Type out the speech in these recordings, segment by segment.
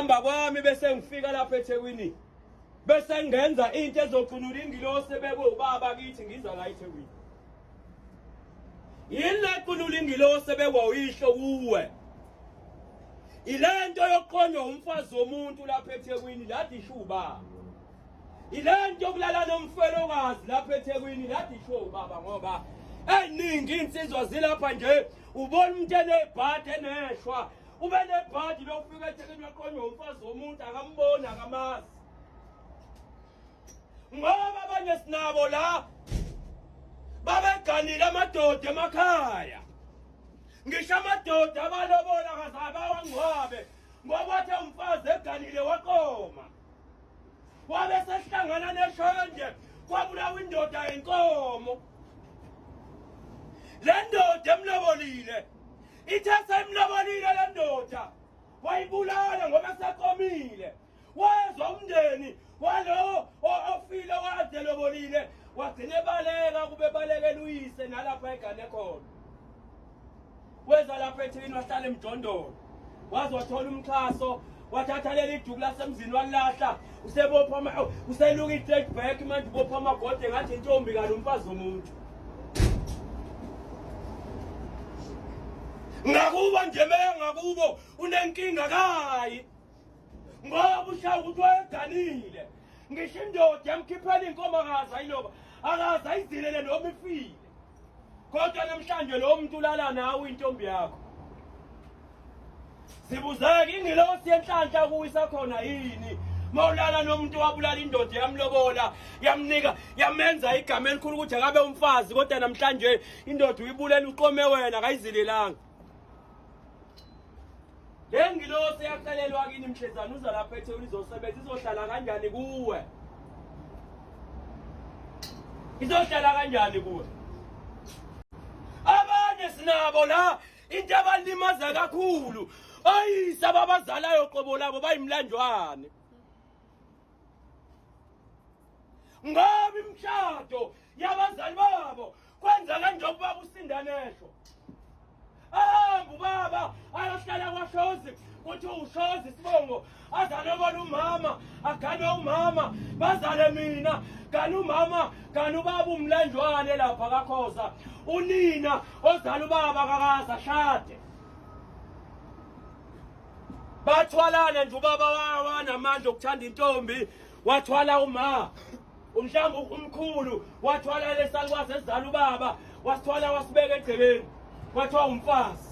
ngokuhamba kwami bese ngifika lapha eThekwini bese ngenza into ezogcunula ingilosi ebekwe ubaba kithi ngiza la eThekwini. Yile qunula ingilosi ebekwe uyihlo kuwe. Ilento yokuqonywa umfazi womuntu lapha eThekwini lathi isho ubaba. Ilento yokulala nomfelokazi lapha eThekwini lathi isho ubaba ngoba eningi insizwa zilapha nje ubona umuntu enebhadi eneshwa ube nebhadi lokufika eThekwini yaqonywa umfazi womuntu akamboni akamazi. Ngoba abanye sinabo la babeganile amadoda emakhaya. Ngisho amadoda abalobola kazabe wangcwabe ngoba wathe umfazi eganile waqoma. Wabe sehlangana neshonje kwabulawa indoda yenkomo. Le ndoda emlobolile ithe semlobolile le ndoda wayibulala ngoba seqomile. Wezwa umndeni walo ofile wade lobolile wagcine baleka kube balekela uyise nalapha egane khona. Weza lapha eThekwini wahlala emjondolo waze wathola umxhaso wathatha leli iduku lasemzini walahla usebopha useluka i-straight back manje ubopha amagode ngathi intombi kalo umfazi womuntu. Ngakubo nje ngakubo unenkinga kayi ngoba ushawa ukuthi wayeganile. Ngisho indoda yamkhiphela inkomo akaza yiloba akaza izilele noma ifile. Kodwa namhlanje lo muntu ulala nawe intombi yakho. Sibuzeke ingilosi yenhlanhla kuwisa khona yini? Mawulala nomuntu wabulala indoda yamlobola yamnika yamenza igama elikhulu ukuthi akabe umfazi kodwa namhlanje indoda uyibulela uqome wena akayizilelanga. Le ngilosi yacelelwa kini mhlezana uza lapha eThekwini izosebenza izohlala kanjani kuwe? Izohlala kanjani kuwe? Abanye sinabo la into abalimaza kakhulu. Oyisa babazalayo qobo labo bayimlanjwane. Ngabe imshado yabazali babo kwenza kanje ubaba usindanesho. Ubaba ayohlala kwaShozi kuthi uShozi Sibongo azalobona umama agane umama bazale mina gane umama gane ubaba umlanjwane lapha kaKhoza unina ozala ubaba kakaza shade. Bathwalana nje ubaba wanamandla okuthanda intombi wathwala uma umhlanga umkhulu wathwala lesalukwazi ezala ubaba wasithwala wasibeka egcekeni kwathiwa umfazi.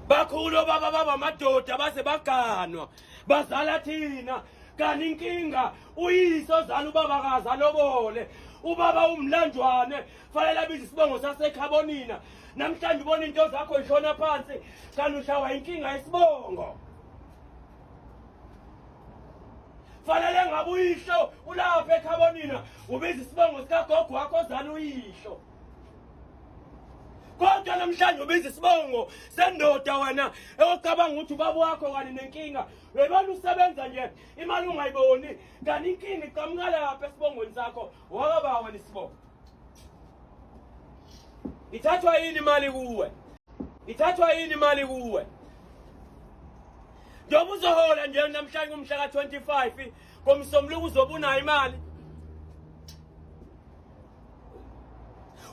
Bakhulu baba amadoda base baganwa bazala thina kanti inkinga uyise ozala ubaba kaza lobole ubaba umlanjwane fanele abize isibongo saseKhabonina. Namhlanje ubona into zakho ishona phansi kanti ushawa inkinga yesibongo. Fanele ngabe uyisho ulapha eKhabonina ubize isibongo sikagogo wakho ozala uyisho. Kodwa namhlanje ubiza isibongo sendoda wena ecabanga ukuthi ubaba wakho kani nenkinga webona usebenza nje imali ungayiboni kanti inkinga iqhamuka lapha esibongweni sakho wakaba wena isibongo. Ithathwa yini imali kuwe? Ithathwa yini imali kuwe? Njengoba uzohola nje namhlanje umhla ka-25 komsombuluko uzobunayo imali.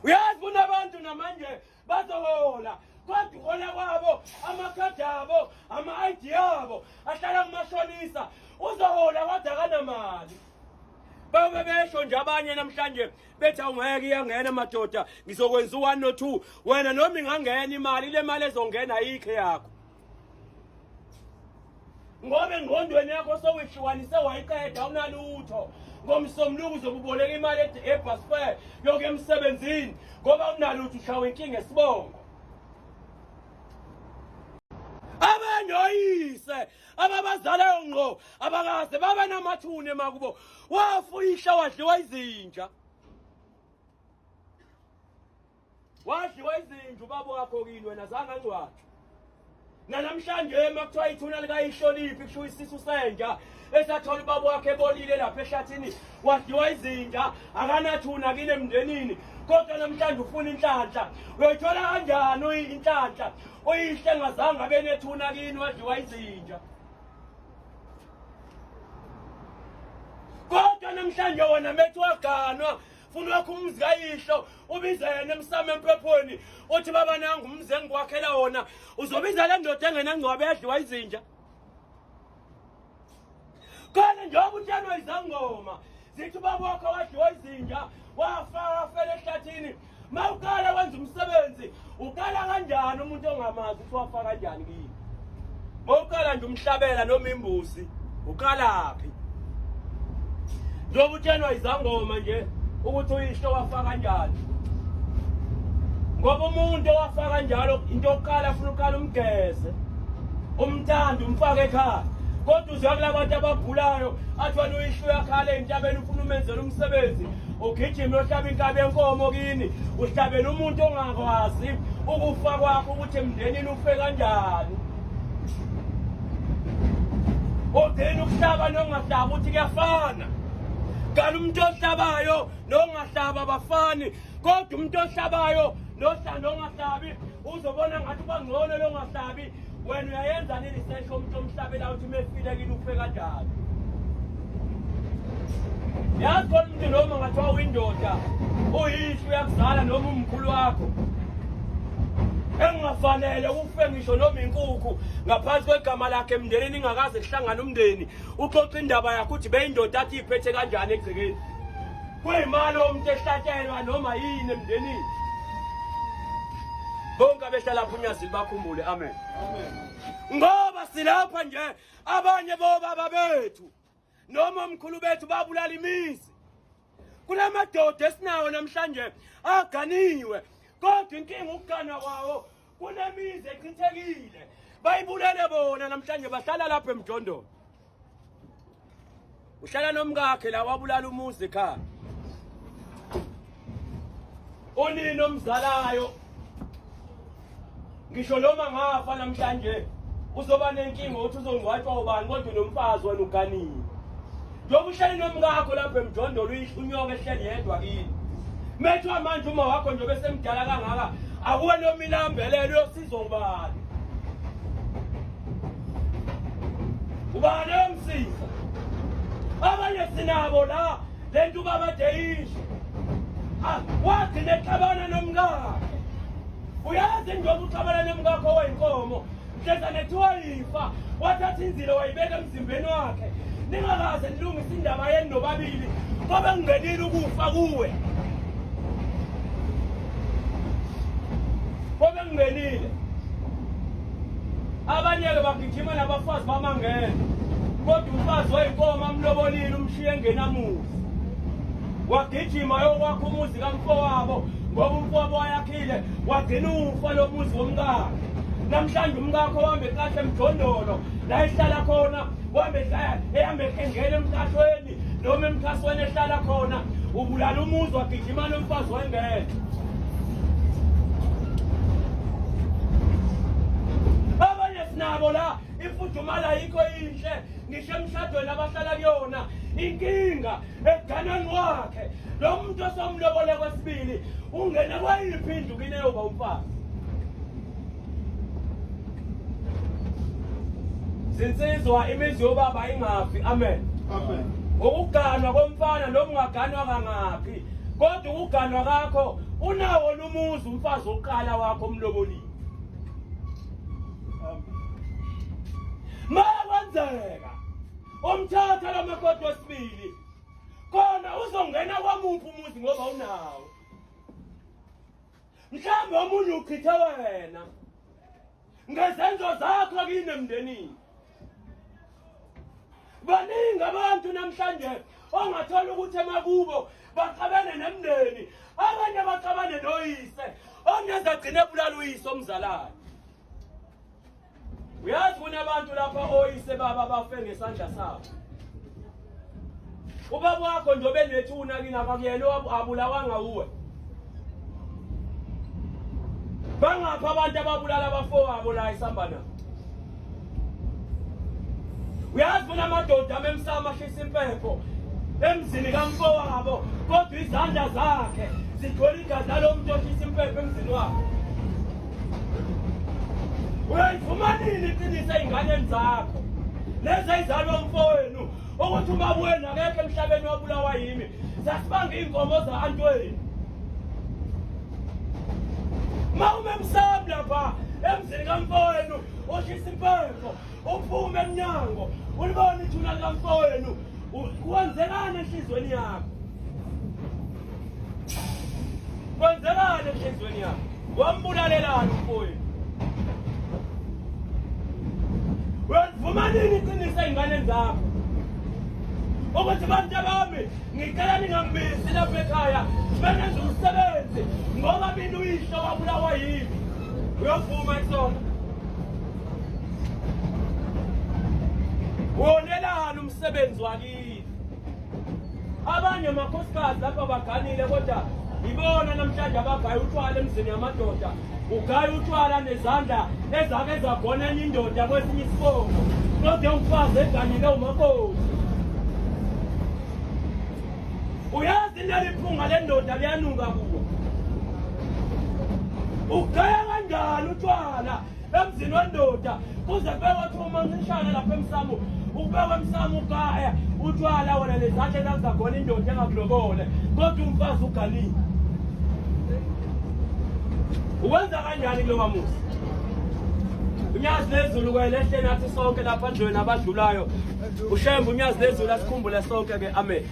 Uyazi kunabantu namanje bazohola kodwa uhola kwabo amakhadi abo ama-ID abo ahlala kumashonisa uzohola kodwa akanamali. Babe besho nje abanye namhlanje bethi awungeke iyangena madoda ngizokwenza u1 no2 wena noma ingangena imali le mali ezongena ayikho yakho. Ngoba engqondweni yakho sowishwanise wayiqeda awunalutho. Ngomsombuluko uzokuboleka imali ebus fare yoke emsebenzini ngoba unalutho ushawa inkinga esibongo. Abanye oyise ababazalayo ngqo abakaze babe namathune makubo wafuyisha wadliwa izinja. Wadliwa izinja ubaba wakho kini wena zange angcwatshe. Namhlanje makuthiwa ithuna likayihloniphi kusho isisu senja esathola ubaba wakhe ebolile lapha ehlathini wadliwa izinja akanathuna kini emndenini kodwa namhlanje ufuna inhlanhla. Uyayithola kanjani inhlanhla? Uyihle ngazange abe nethuna kini wadliwa izinja. Kodwa namhlanje wona methi waganwa funa wakho umuzi kayihlo ubiza yena emsamo empephweni uthi baba nangu umzi engikwakhela wona uzobiza le ndoda engenangcwabe yadliwa izinja. Kana njengoba utshelwa izangoma zithi baba wakho wadliwa izinja wafela ehlathini mawuqala wenza umsebenzi uqala kanjani umuntu ongamazi uthi wafa kanjani kini? Mawuqala nje umhlabela noma imbuzi uqalaphi? Njengoba utshelwa izangoma nje ukuthi uyihlo wafa kanjani. Ngoba umuntu wafa kanjalo into yokuqala ufuna uqala umgeze umthanda umfake ekhaya. Kodwa uzakula abantu abagulayo athi wena uyihlo yakhala entabeni ufuna umenzela umsebenzi ugijima uhlaba inkabi yenkomo kini uhlabela umuntu ongakwazi ukufa kwakho ukuthi emndenini ufe kanjani. Udeni ukuhlaba nongahlaba uthi kuyafana. Kanti umuntu ohlabayo nongahlaba abafani. Kodwa umuntu ohlabayo nongahlabi uzobona ngathi kwangcono lo ngahlabi. Wena uyayenza nini research umuntu omhlabela uthi mefile kini ufe kanjani? Yazi khona umuntu noma ngathiwa uyindoda uyihlo uyakuzala noma umkhulu wakho engafanele ufe ngisho noma inkukhu ngaphansi kwegama lakhe emndenini ingakaze kuhlangana umndeni uxoxa indaba yakho uthi beyindoda athi iphethe kanjani egcekeni. Kuyimali umuntu ehlatshelwa noma yini emndenini. Bonke abehlala lapha unyazili bakhumbule. Amen. Amen. Ngoba silapha nje abanye bobaba bethu noma omkhulu bethu babulala imizi. Kulamadoda esinawo namhlanje aganiwe. Kodwa inkinga ukugana kwawo kunemizi echithekile. Bayibulale bona namhlanje bahlala lapha eMjondolo. Uhlala nomkakhe la wabulala umuzi ekhaya. Unini omzalayo ngisho noma ngafa namhlanje uzoba nenkinga uthi uzongcwatshwa ubani kodwa nomfazi wena uganiwe. Njengoba uhlala nomkakho lapha eMjondolo uyinyoka ehleli yedwa kini. Methwa manje uma wakho nje bese mdala kangaka akuwe noma ilambelelo yosizo ubani. Ubani omsiza. Abanye sinabo la lento baba deyisho. Wathi nexabana nomkakhe. Uyazi njengoba uxabana nomkakho wayinkomo hleza nethiwa yifa wathatha inzilo wayibeka emzimbeni wakhe. Ningakaze nilungise indaba yenu nobabili ngoba ngingenile ukufa kuwe. Ngoba ngingenile. Abanye-ke bagijima nabafazi bamangena. Kodwa umfazi wayinkomo amlobolile umshiye engenamuzi. Wagijima yokwakha umuzi kamfowabo ngoba umfowabo wayakhile wagcina ufa lo muzi womkakhe. Namhlanje umkakho wambe kahle eMjondolo la ehlala khona wambe ehambe engena emkhahlweni noma emkhasweni ehlala khona ubulala umuzi wagijima nomfazi wengena. Abanye sinabo la ifudumala yikho inhle ngisho emshadweni abahlala kuyona inkinga eganani wakhe lo muntu osomlobole kwesibili ungena kwayiphi indlu kine yoba umfazi. Sinsizwa imizi yobaba ingafi. Amen. Amen. Ukuganwa komfana noma ungaganwa kangaphi kodwa ukuganwa kakho unawo lumuzi umfazi oqala wakho omlobolile. Makwenzeka umthatha lamakoti wesibili khona uzongena kwamuphi umuzi ngoba unawo. Mhlambe omunye uchithe wena ngezenzo zakho kini emndenini. Baningi abantu namhlanje ongathola ukuthi emakubo baxabane nemndeni. Abanye baxabane noyise ongeza agcine ebulala uyise omzalayo. Uyazi kunabantu lapha oyise baba bafe ngesandla sabo. Ubaba wakho nje obelethuna kini abakuyena abulawanga uwe. Bangapha abantu ababulala abafowabo la isambana. Uyazi kunamadoda amemsama ahlisa impepho emzini kamfowabo kodwa izandla zakhe Sigcwele igazi lalo muntu oshisa impepho emzini wakho. Uyayivuma nini iqiniso ey'nganeni zakho lezi ey'zalwe umfowenu ukuthi uma wena akekho emhlabeni wabulawa yimi sasibanga iy'nkomo za-antweni? Ma umemsabi lapha emzini kamfowenu oshisa impepho uphume emnyango ulibona ithuna likamfowenu kwenzekani enhlizweni yakho? Kwenzekani enhlizweni yakho? Wambulalelani umfowenu? Uyalivuma nini iqiniso ey'nganeni zakho ukuthi bantu bami ngicela ningangibisi lapha ekhaya bengenza umsebenzi ngoba mina uyihlo wabulawa yimi? Uyavuma isona? Wonelani umsebenzi wakini? Abanye amakhosikazi lapha baganile kodwa ibona namhlanje abagaya utshwala emzini yamadoda. Ugaya utshwala nezandla ezake zagona enye indoda kwesinye isibongo kodwa umfazi eganile umakhosi. Uyazi leli phunga lendoda liyanuka kuwo. Ugaya kanjani utshwala emzini wendoda kuze kubekwathi uma ngishana lapha emsamo ubekwe emsamo ugaya utshwala wena nezandla ezake zagona indoda engakulobole kodwa umfazi uganile. Ukwenza kanjani kulo mamusi? Unyazi lezulu kwelehle nathi sonke lapha endlweni abadlulayo. Ushembe unyazi lezulu asikhumbule sonke ke. Amen.